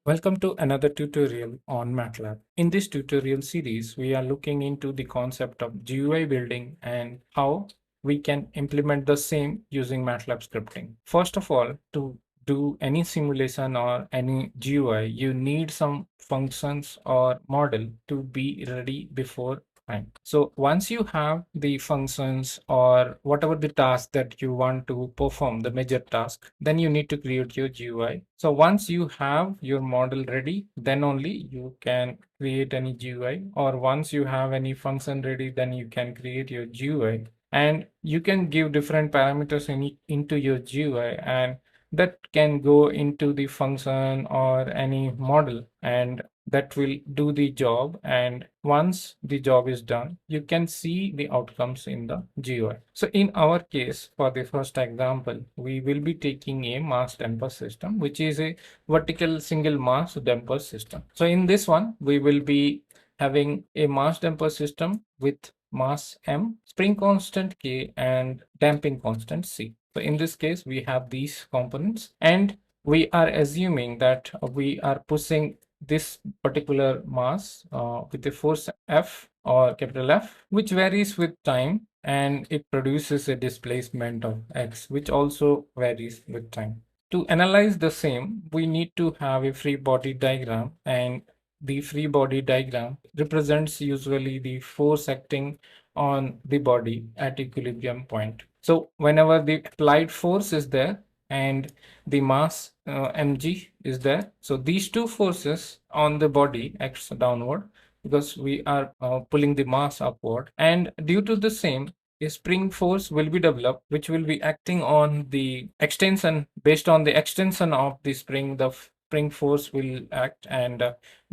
Welcome to another tutorial on Matlab. In this tutorial series, we are looking into the concept of GUI building and how we can implement the same using Matlab scripting. First of all, to do any simulation or any GUI, you need some functions or model to be ready before time. So once you have the functions or whatever the task that you want to perform, the major task, then you need to create your GUI. So once you have your model ready, then only you can create any GUI, or once you have any function ready, then you can create your GUI. And you can give different parameters into your GUI, and that can go into the function or any model, and that will do the job. And once the job is done, you can see the outcomes in the GUI. So in our case, for the first example, we will be taking a mass damper system, which is a vertical single mass damper system. So in this one, we will be having a mass damper system with mass M, spring constant K, and damping constant C. So in this case, we have these components, and we are assuming that we are pushing this particular mass with a force F or capital F, which varies with time, and it produces a displacement of X, which also varies with time. To analyze the same, we need to have a free body diagram, and the free body diagram represents usually the force acting on the body at equilibrium point. So whenever the applied force is there and the mass mg is there, so these two forces on the body acts downward because we are pulling the mass upward, and due to the same, a spring force will be developed which will be acting on the extension. Based on the extension of the spring, the spring force will act, and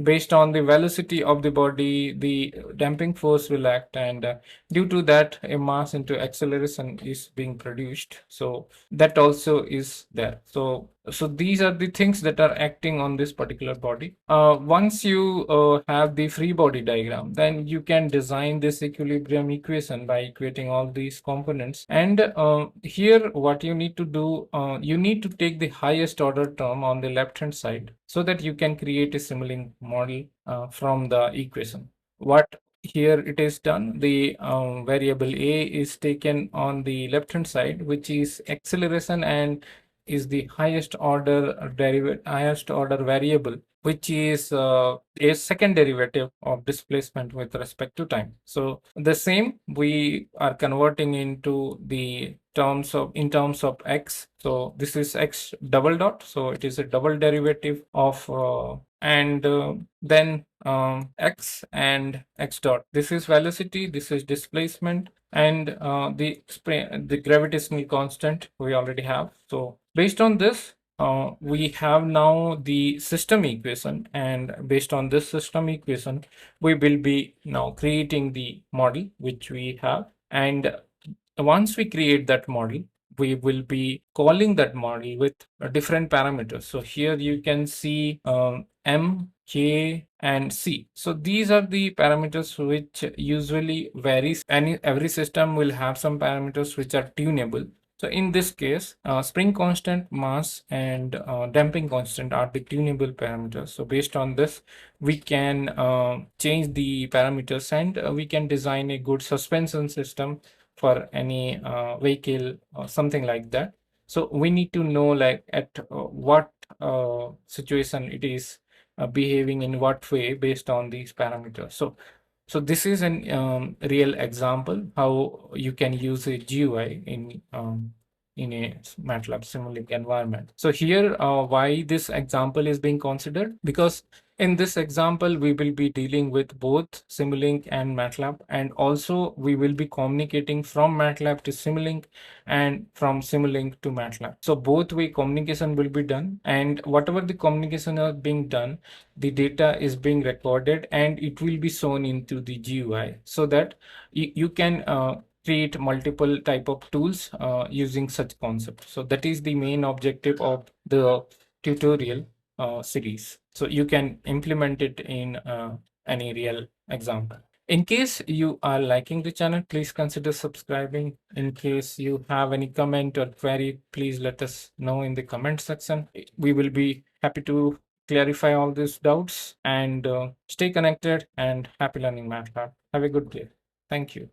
based on the velocity of the body, the damping force will act, and due to that, a mass into acceleration is being produced. So that also is there. So these are the things that are acting on this particular body. Once you have the free body diagram, then you can design this equilibrium equation by equating all these components. And here what you need to do, you need to take the highest order term on the left hand side so that you can create a Simulink model from the equation. What here it is done, the variable a is taken on the left hand side, which is acceleration, and is the highest order variable, which is a second derivative of displacement with respect to time. So the same we are converting into the in terms of x. So this is x double dot, so it is a double derivative of and then x and x dot. This is velocity, this is displacement, and the gravitational constant we already have. So based on this, we have now the system equation, and based on this system equation, we will be now creating the model which we have. And once we create that model, we will be calling that model with different parameters. So here you can see M, K, and C. So these are the parameters which usually varies. Every system will have some parameters which are tunable. So in this case, spring constant, mass, and damping constant are the tunable parameters. So based on this, we can change the parameters, and we can design a good suspension system for any vehicle or something like that. So we need to know like at what situation it is behaving in what way based on these parameters. So this is an real example how you can use a GUI in a MATLAB Simulink environment. So here, why this example is being considered? Because in this example, we will be dealing with both Simulink and MATLAB, and also we will be communicating from MATLAB to Simulink and from Simulink to MATLAB. So both way communication will be done, and whatever the communication are being done, the data is being recorded and it will be shown into the GUI, so that you can create multiple type of tools using such concept. So that is the main objective of the tutorial series. So you can implement it in any real example. In case you are liking the channel, please consider subscribing. In case you have any comment or query, please let us know in the comment section. We will be happy to clarify all these doubts, and stay connected and happy learning MATLAB. Have a good day. Thank you.